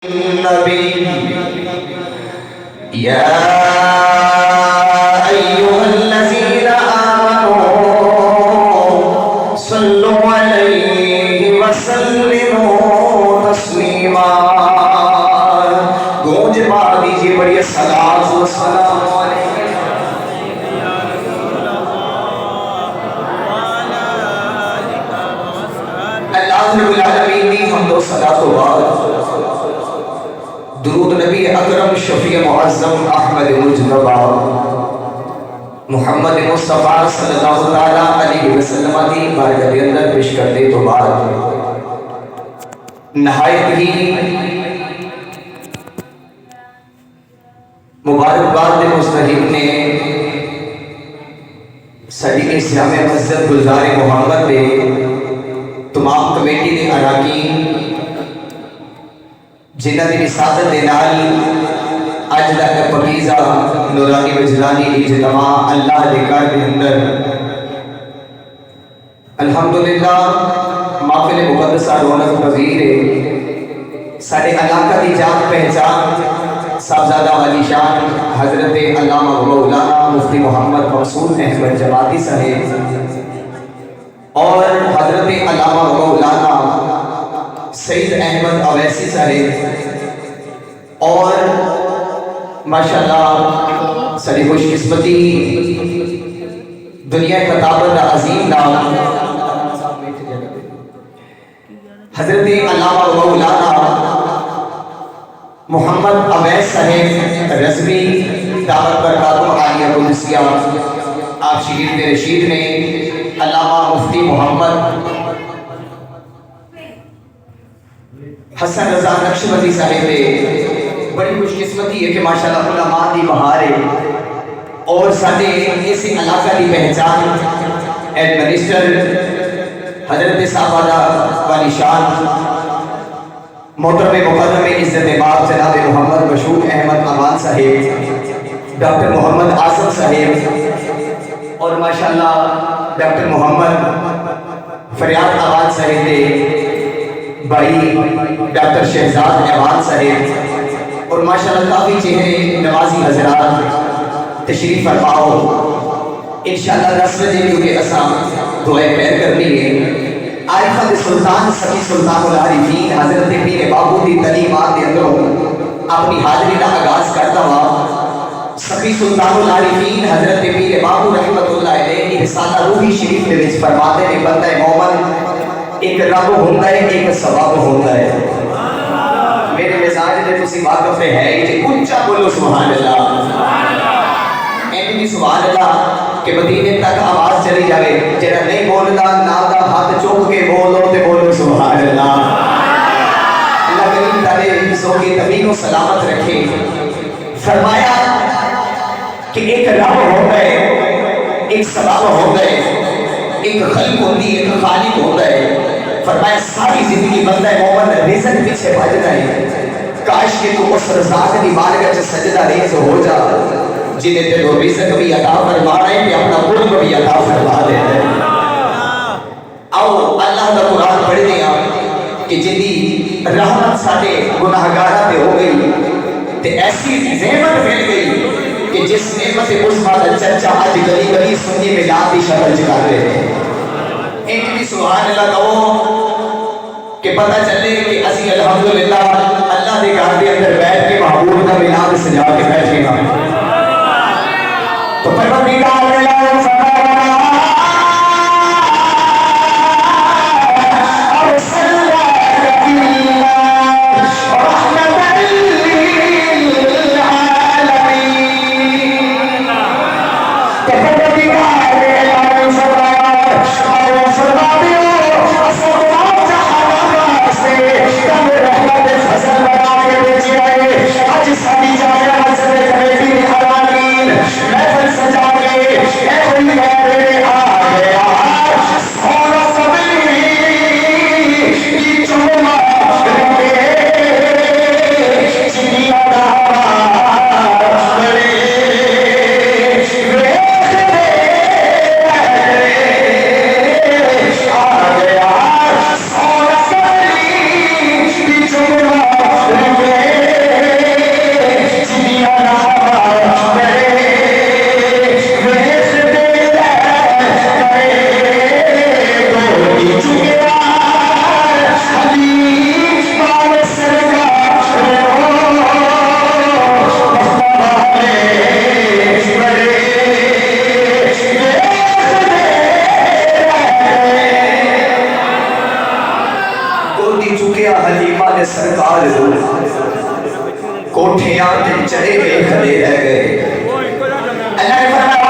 النبي يا أيها الذين آمنوا صلوا عليه وسلموا تسليما گونج مار دیجئے بڑی صلاۃ و سلام علیہ اللہ رب العالمین دی حمد و صلاۃ و بعد درود نبی اکرم شفیع معظم احمد مجتبی محمد مصطفیٰ صلی اللہ علیہ وسلم کی بارگاہ کے اندر پیش کرتے تو بعد نہایت ہی مبارکباد مستحق نے ساری اسلام مسجد گلزار محمد دے تمام کمیٹی دے اراکین جنہ دی وسادت دے نال اج دا پکیزہ نورانی وجدانی اجتماع اللہ دے گھر دے اندر الحمدللہ محفل مقدسہ رونق پذیر ہے سارے علاقہ دی جان پہچان صاحبزادہ والی شان حضرت علامہ مولانا مفتی محمد منصور احمد جماعتی صاحب اور حضرت علامہ مولانا سید احمد اویسی صاحب اور ماشاءاللہ ساری خوش قسمتی دنیا خطابت عظیم نام حضرت علامہ مولانا محمد اویس صاحب رضوی دعوت برکاتہ عالیہ قدسیہ آپ شہید رشید نے علامہ مفتی محمد حسن رضا نقشبندی صاحب نے بڑی خوش قسمتی ہے کہ ماشاءاللہ علماء دی بہار ہے اور سارے اس علاقہ کی پہچان ایڈمنسٹر حضرت صاحبزادہ والی شان محترم مقدم عزت باب جناب محمد مشہور احمد امان صاحب ڈاکٹر محمد آصف صاحب اور ماشاءاللہ ڈاکٹر محمد فریاد آباد صاحب دے بھائی ڈاکٹر شہزاد احمان صاحب اور ماشاءاللہ کافی چہرے نوازی حضرات تشریف فرماؤ انشاءاللہ 10 بجے کیونکہ اساں دعائے پیر کرنی ہے عارفہ سلطان سخی سلطان العارفین حضرت پیر بابو دی تعلیمات دے اندروں اپنی حاضری کا آغاز کرتا ہوا سخی سلطان العارفین حضرت پیر بابو رحمت اللہ علیہ رسالہ روحی شریف دے وچ فرماتے ہیں بندہ مومن ایک رب ہوتا ہے ایک ثواب ہوتا ہے میرے مزاج دے تسی واقف ہے کہ اونچا بولو سبحان اللہ اینی سبحان اللہ کہ مدینے تک آواز چلی جائے جڑا نہیں بولدا نا دا ہاتھ چوک کے بولو تے بولو سبحان اللہ اللہ کریم تعالی سو کی تمین و سلامت رکھے فرمایا کہ ایک رب ہوتا ہے ایک سبب ہوتا ہے ایک خلق ہوتی ہے ایک خالق ہوتا ہے فرمایا ساری زندگی بندہ مومن رزق پیچھے بھجدا ہے کاش کہ تو اس رزاق دی بارگاہ وچ سجدہ ریز ہو جا جنہیں تے وہ رزق بھی عطا فرما رہے ہیں اپنا قرب بھی عطا فرما دے رہے ہیں آؤ اللہ دا قرآن پڑھ دیا کہ جدی رحمت ساڑے گناہگارہ پہ ہو گئی تے ایسی نعمت مل گئی کہ جس نعمت عظمیٰ دا چرچا آج گلی گلی سنی ملاد دی شکل چکا رہے ہیں ایک بھی سبحان اللہ کہو کہ پتہ چلے کہ اسی الحمدللہ اللہ دے گھر دے اندر بیٹھ کے محبوب دا ملاد سجا کے بیٹھ کے گا تو پروردگار ملاد فرمایا ساری جانے کوٹھیاں تے چڑھے ہوئے کھڑے رہ گئے اللہ نے فرمایا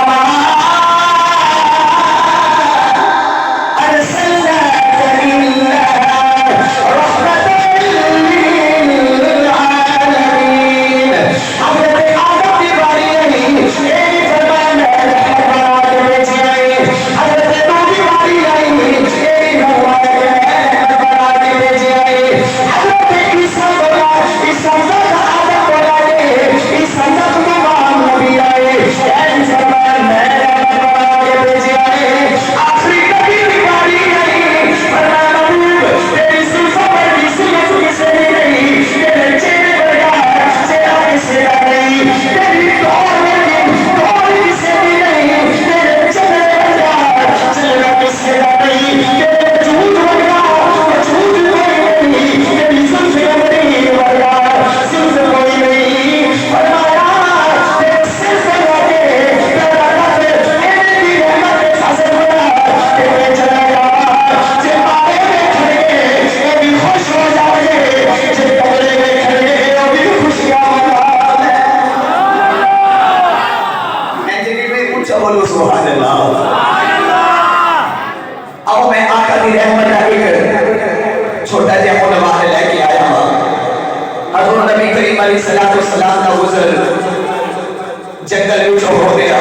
جنگل میں ہو گیا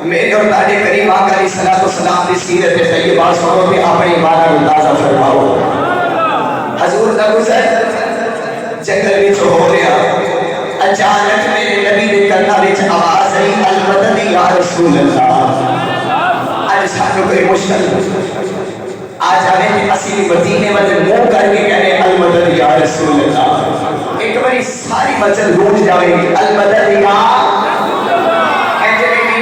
میرے اور تاجے کریم آقا علیہ السلام کی سیرت طیبہ سنو تے اپنی مانا اندازہ فرماؤ حضور دا گزر جنگل میں ہو گیا اچانک میرے نبی دے کنا وچ آواز آئی المدد یا رسول اللہ اج سانو کوئی مشکل آج آنے تے اسی مدینے وچ منہ کر کے کہنے المدد یا رسول اللہ ایک باری ساری مسجد گونج جائے المدد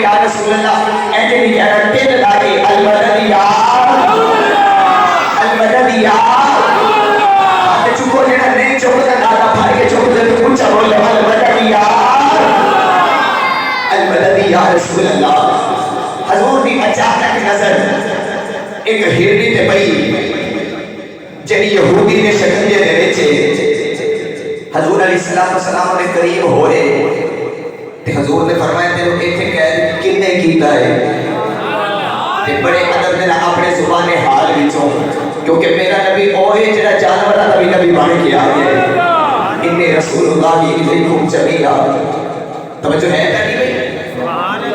یا رسول اللہ ایسے بھی کہہ رہا تیل لائے المدد یا آتے چکو جنہا نہیں چوکتا نادا بھائی کے چوکتا تو کچھ بولے المدد یا رسول اللہ حضور دی اچانک نظر ایک ہرنی تے بئی جنہی یہودی نے شکنجے دے ویچے حضور علیہ السلام نے قریب ہوئے تے حضور نے فرمایا تیرو ایتھے قید کنے کیتا ہے تے بڑے ادب نے اپنے زبان حال وچوں کیونکہ میرا نبی اوہے جڑا جانورا نبی بن کے آ گیا انی رسول اللہ الیکم جمیعا توجہ ہے تاکہ بھئی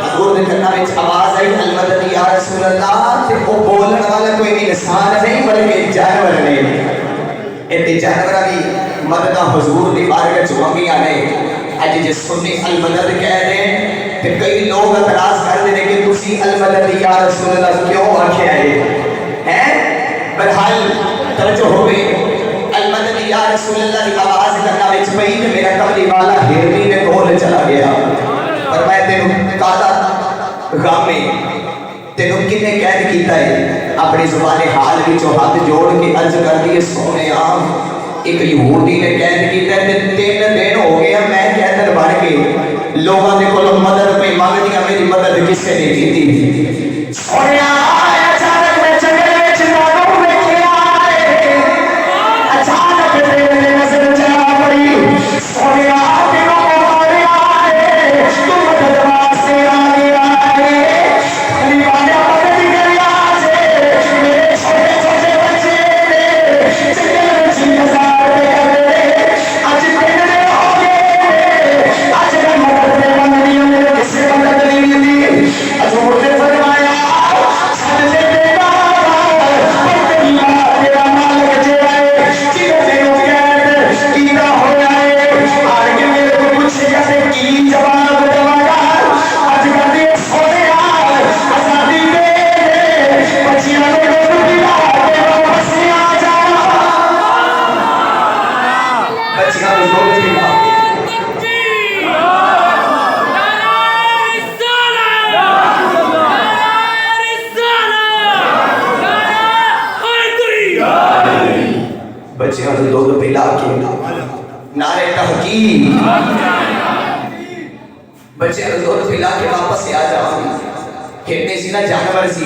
حضور نے کہنا وچ آواز آئی المدد یا رسول اللہ تے وہ بولن والا کوئی انسان نہیں بلکہ جانور نہیں ایتے جانورا دی مدد حضور دی بارگاہ چ منگیاں نے اج جس سنی المدد کہہ رہے ہیں کہ کئی لوگ اعتراض کر دے کہ تسی المدد یا رسول اللہ کیوں آکھیا ہے بہرحال توجہ ہو گئی المدد یا رسول اللہ کی آواز کرنا وچ پئی تے میرا کملی والا ہرنی نے کول چلا گیا فرمایا تینوں کالا غامے تینوں کنے قید کیتا ہے اپنی زبان حال وچوں ہاتھ جوڑ کے عرض کر دیے سونے عام ایک یہودی نے قید کیتا ہے 3 دن ہو گیا میں قیدر بن کے لوگوں نے کولوں مدد پہ مانگ دیا میری مدد کسے نے کی تھی سونے اچانک میں جنگل وچ نادوں ویکھے آئے اچانک میرے نظر چلا پئی سونے تینوں مارے آئے تو مدد واسطے آ گیا ہے خالی والا مدد کریا سے میرے چھوٹے چھوٹے بچے نے جنگل وچ نظر آج پہلے ہو گئے آج میں مدد میں مانگنی میرے کسے مدد نہیں دی حضور نے فرمایا سجدے دینا پتنی تیرا مالک جائے چیزیں تینوں قید کینا ہو جائے آگے میرے کو پوچھے گا سے کی جواب دوانا آج کہتے سونے آزادی دے بچیاں نے دو دلا تیرا بسے آ جانا بچیاں نے دو دلا بچیاں نے دو پلا کے نعرے تحقیق بچیاں نے دو پلا کے واپس سے آ جاؤ کہتے سی نا جانور سی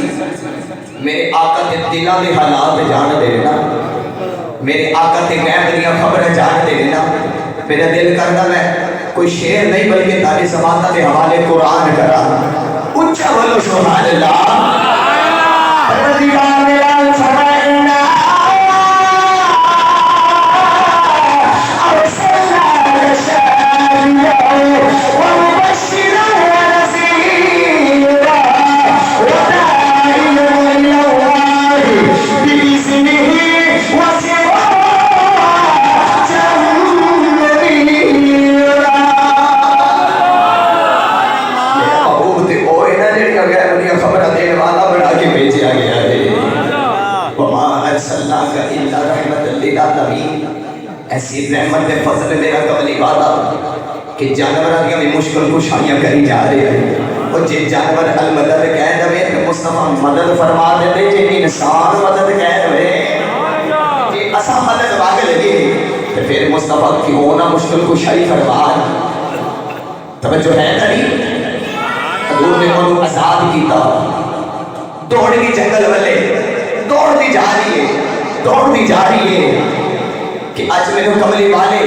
میرے آقا تے دلوں دے حالات جان دے نا میرے آقا تے غیب دیاں خبر جان دے نا میرا دل کرتا میں کوئی شعر نہیں بلکہ تاری زمانہ کے حوالے قرآن کرا اچھا بولو سبحان اللہ پروردگار نے اعلان فرمایا ایسی رحمت دے فضل میرا قبلی وعدہ کہ جانورہ دیا بھی مشکل کشائیاں کری جا رہے ہیں اور جن جانور المدد کہہ دوے تو مصطفیٰ مدد فرما دیتے جن انسان مدد کہہ دوے جی اسا مدد باگ لگے تو پھر مصطفیٰ کی ہونا مشکل کشائی فرما توجہ ہے تری حضور نے انہوں آزاد کیتا دوڑ کی جنگل والے دوڑ دی جا رہی ہے کہ آج میں نے کملی والے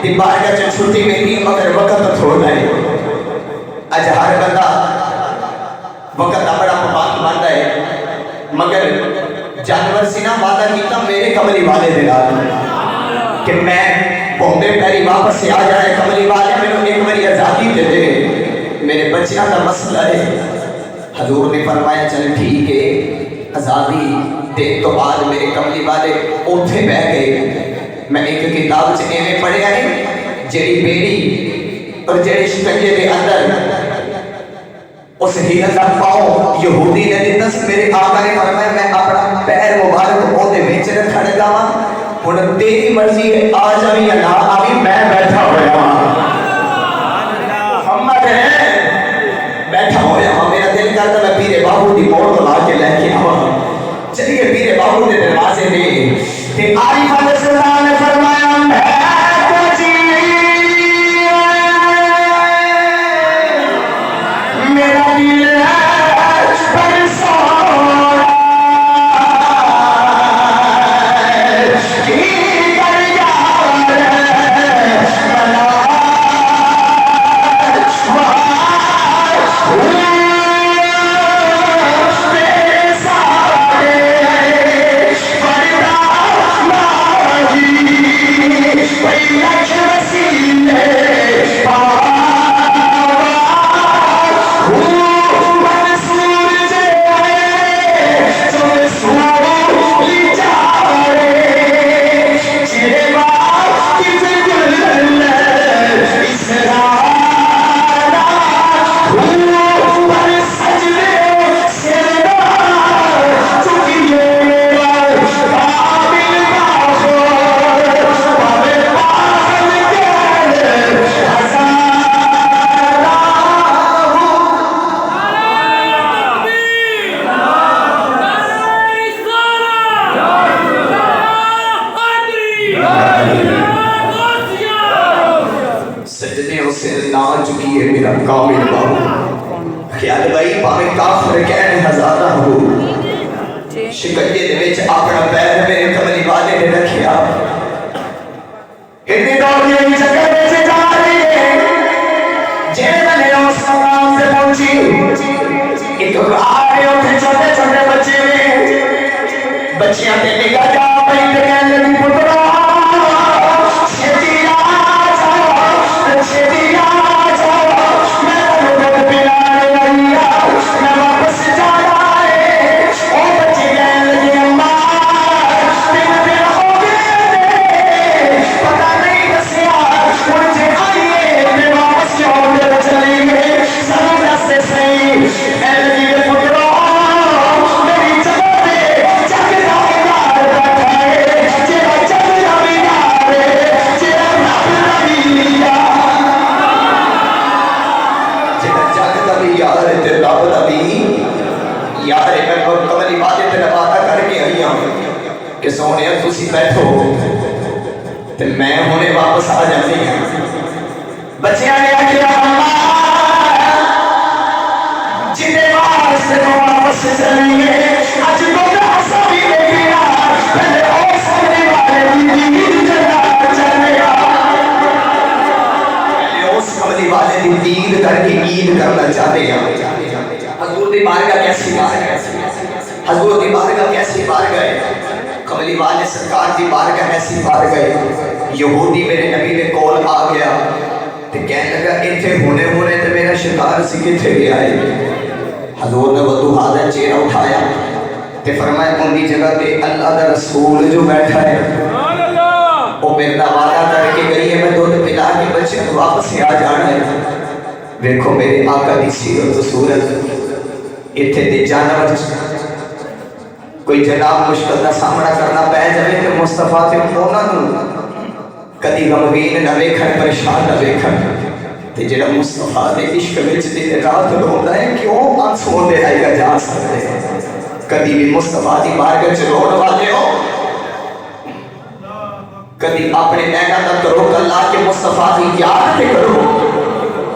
دی بارگاہ چن چھٹی ملی مگر وقت تھوڑ لائے آج ہر بندہ وقت بڑا پاک مانتا ہے مگر جانور سینا وعدہ کیتا میرے کملی والے دلال کہ میں بومبے پیری واپس سے آ جائے کملی والے میں نے ایک بڑی آزادی دے دے میرے بچیاں کا مسئلہ ہے حضور نے فرمایا چل ٹھیک ہے آزادی دے تو بعد میرے کملی والے اوٹھے بہ گئے میں ایک کتاب سے ایویں پڑھیا ہے جڑی بیڑی اور جڑے شکنجے دے اندر اس ہیرا کا پاؤں یہودی نے دیتا سی میرے آقا نے فرمایا میں اپنا پیر مبارک او دے وچ رکھ لگا وا ہن تیری مرضی ہے آ جاویں یا نہ آویں میں بیٹھا ہویا ہاں محمد ہے بیٹھا ہویا ہاں میرا دل کرتا میں پیرے بابو دی موڑ لا کے لے کے آواں چلیے پیرے بابو دے دروازے دے کہ عارف علیہ السلام نے فرمایا میرا دل پر سوڑا کی کر یار بنا میرے سارے کامل بابو خیال بھائی پاویں کافر کہنے ہزارہ ہو شکنجے دے وچ اپنا پیر میرے کملی والے نے رکھیا اتنی دور کی جگہ وچ جا رہی ہے جے میں اس مقام سے پہنچی ایک آئے اٹھے چھوٹے چھوٹے بچے میں بچیاں تے نگاہ جا پئی تے کہنے لگی پترا چھیتی آ جاؤ چھیتی آ کہ سونے تسی بیٹھو تے میں ہونے واپس آ جاتی ہیں بچیاں نے آکھیا جنے واسطے تو واپس چلیں گے اج تو ایسا بھی دیکھیا پہلے او سامنے والے دی جگہ چلے گا کر کے عید کرنا چاہتے ہیں. حضور دی بارگاہ کیسی بارگاہ ہے، حضور دی بارگاہ کیسی بارگاہ ہے، کملی والے سرکار دی بارگاہ ایسی بارگاہ ہے. یہودی میرے نبی دے کول آ گیا تے کہنے لگا ایتھے ہونے تے میرا شکار سی کتھے گیا ہے. حضور نے وضوحا دا چہرہ اٹھایا تے فرمایا ان دی جگہ تے اللہ دا رسول جو بیٹھا ہے وہ میرے نال وعدہ کر کے گئی ہے میں دودھ پلا کے بچے کو واپس آ جانا ہے. دیکھو میرے آقا دی سیرت و صورت اتھے تے جانور کوئی جناب مشکل دا سامنا کرنا پہ جائے تے مصطفیٰ تے انہاں نوں کدی غمگین نہ ویکھن پریشان نہ ویکھن تے جڑا مصطفیٰ دے عشق وچ دن رات روندا ہے کیوں آنسو دے آئی گا جا سکتے ہیں. کدی بھی مصطفیٰ دی بارگاہ چ روڑ والے ہو کدی اپنے نینہ دا کرو کلا کے مصطفیٰ دی یاد تے کرو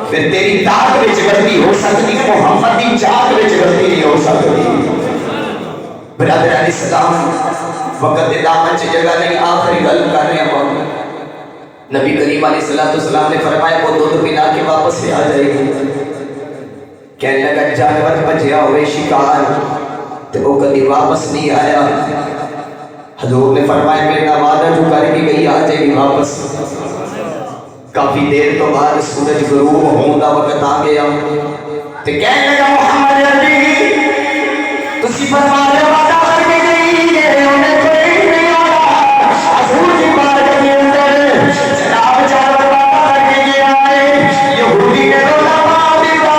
پھر تیری داغ وچ غلطی ہو سکتی محمد دی جاگ وچ غلطی نہیں ہو سکتی. برادران اسلام وقت دے دامن چ جگہ نہیں آخری گل کر رہے ہیں. نبی کریم علیہ السلام نے فرمایا وہ دودھ پلا کے واپس سے آ جائے گی. کہنے لگا جانور بچیا ہوئے شکار تو وہ کبھی واپس نہیں آیا. حضور نے فرمایا میرا وعدہ جو کر کے گئی آ جائے گی واپس. کافی دیر تو بعد سورج غروب ہونے کا وقت آ گیا تو کہنے لگا محمد عربی تسی فرما رہے وعدہ کر کے گئی ہے انہیں کوئی نہیں آیا. حضور کی بارگاہ کے اندر جناب جانور وعدہ کر کے گیا ہے یہودی نے رولا مار دیا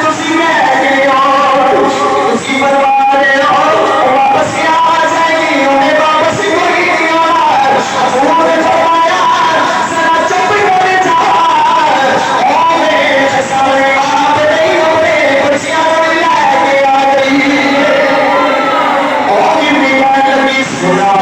تسی میں گئے ہو تسی فرما رہے ہو واپس آ جائے گی انہیں واپس کوئی نہیں آیا. حضور نے فرمایا ذرا چپ کر جا اوے سامنے آپ نہیں ہوئے خوشیاں لے کے آ گئی اور بیمار نبی سنا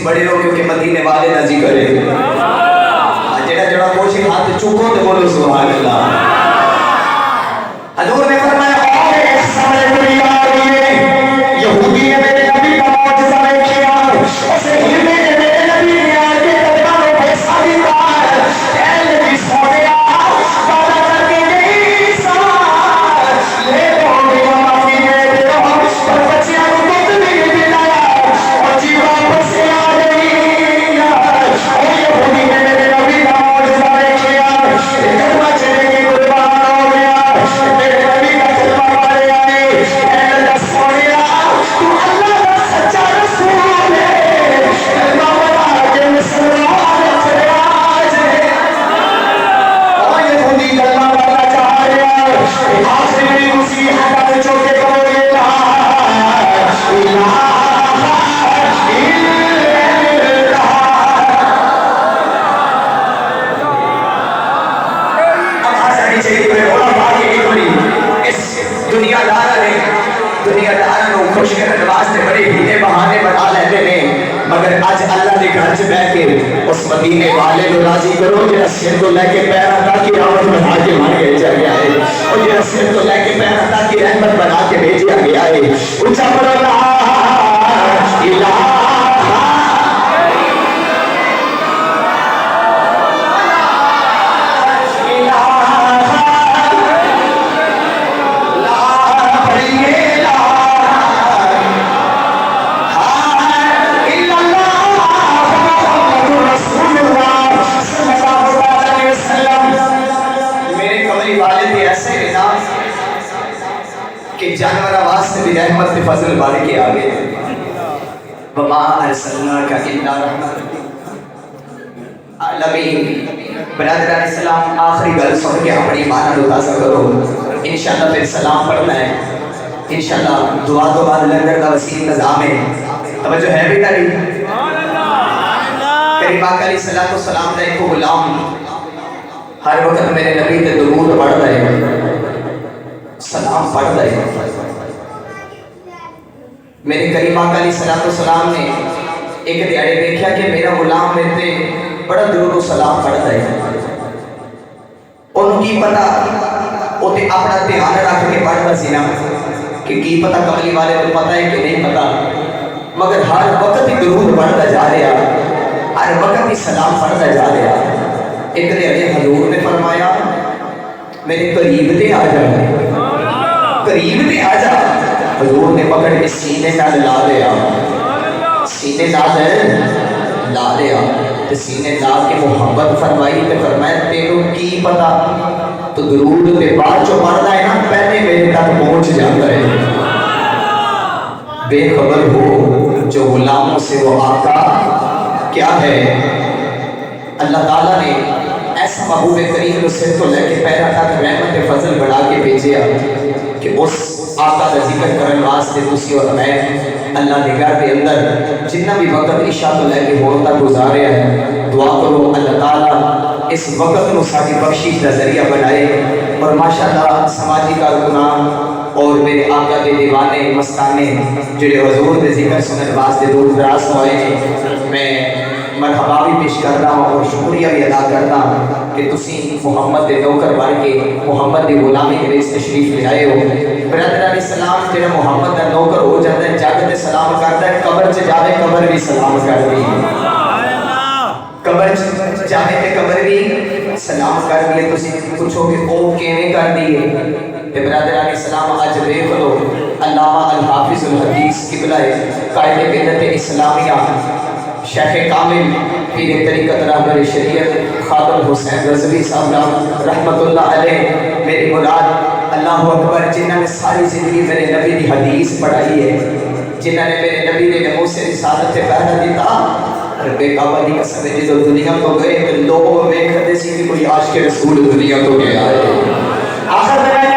بڑے ہو کیونکہ مدینے والے نہ ذکر ہے. جڑا جڑا کوئی ہاتھ چکو تو بولو سبحان اللہ. حضور نے فرمایا اے سارے دنیا والے یہودی نے میرے نبی کا معجزہ دیکھا اسے ہی میرے نبی نے آ کے درباروں پہ ثابت کیا اے نبی سویا وعدہ کر کے گئی سار لے لو میرا معافی دے دو پر بچیاں کو دودھ نہیں پلایا اور جی واپس سے خوش کرنے واسطے بڑے ہیلے بہانے بنا لیتے ہیں مگر آج اللہ کے گھر سے بیٹھ کے اس مدینے والے کو راضی کرو جہاں سر کو لے کے پیر ہٹا کے آواز بنا کے مار کے بھیجا گیا ہے اور جہاں سر کو لے کے پیر ہٹا کے رحمت بنا کے بھیجا گیا ہے. اونچا پڑھو لا الہ جانور واسطے بھی رحمت سے فضل بڑھ کے آ گئے. وما ارسلناک الا رحمۃ للعالمین. برادران اسلام آخری گل سن کے اپنی ایمان کو تازہ کرو. انشاءاللہ پھر سلام پڑھنا ہے. انشاءاللہ دعا تو بعد لنگر کا وسیع نظام ہے. توجہ ہے بیٹا جی. کریم آقا علیہ الصلوۃ والسلام کا ایک غلام ہر وقت میرے نبی تے درود پڑھتا ہے, سلام پڑھتا ہے. میرے کریم آقا علیہ الصلوۃ والسلام نے ایک دیہڑے دیکھا کہ میرا غلام میرے تے بڑا درود و سلام پڑھتا ہے. انہوں کی پتا وہ تے اپنا دھیان رکھ کے پڑھتا سی نا کہ کی پتا کملی والے کو پتا ہے کہ نہیں پتا, مگر ہر وقت ہی درود پڑھتا جا رہا, ہر وقت ہی سلام پڑھتا جا رہا. ایک دیہڑے حضور نے فرمایا میرے قریب تے آ جا, قریب تے آ جا. حضور نے پکڑ کے سینے نال لا لیا, سینے نال لا لیا تے سینے لا کے محبت فرمائی تے فرمایا تینوں کی پتا تو درود تے بعد جو پڑھدا ہے نا پہلے میرے تک پہنچ جاتا ہے. بے خبر ہو جو غلاموں سے وہ آقا کیا ہے. اللہ تعالیٰ نے ایسا محبوب کریم کو سر تو لے کے پیرا تک رحمت فضل بڑھا کے بھیجیا کہ اس آقا کا ذکر کرنے واسطے تسی اور میں اللہ کے گھر کے اندر جتنا بھی وقت عشاء تو لے کے ہون تک گزاریا ہے. دعا کرو اللہ تعالیٰ اس وقت کو ساری بخشش کا ذریعہ بنائے اور ماشاءاللہ سماجی کارکنان اور میرے آقا کے دیوانے مستانے جڑے حضور کے ذکر سننے واسطے دور دراز ہوئے ہیں, میں مرحبا بھی پیش کرتا ہوں اور شکریہ بھی ادا کرتا ہوں کہ تسی محمد دے نوکر بن کے محمد دی غلامی کے لیے تشریف لے آئے ہو. برادران اسلام جڑا محمد دا نوکر ہو جاتا ہے جگ تے سلام کرتا ہے, قبر چ جاوے قبر بھی سلام کرتی ہے, قبر جاوے تے قبر بھی سلام کر دیے. تسی پوچھو کہ او کیویں کر دیے. تے برادران اسلام اج دیکھ لو علامہ الحافظ الحدیث قبلہ قائد ملت اسلامیہ شیخ کامل پیر طریقت رہبر شریعت خادم حسین رضوی صاحب رحمت اللہ علیہ. میری مراد اللہ اکبر جنہوں نے ساری زندگی میرے نبی دی حدیث پڑھائی ہے, جنہوں نے میرے نبی دے نمو سے رسالت سے پہلا دیتا. رب کعبہ دی قسم ہے جو دنیا تو گئے تو لوگوں میں کھتے سی کہ کوئی عاشق رسول دنیا تو گیا ہے. آخر میں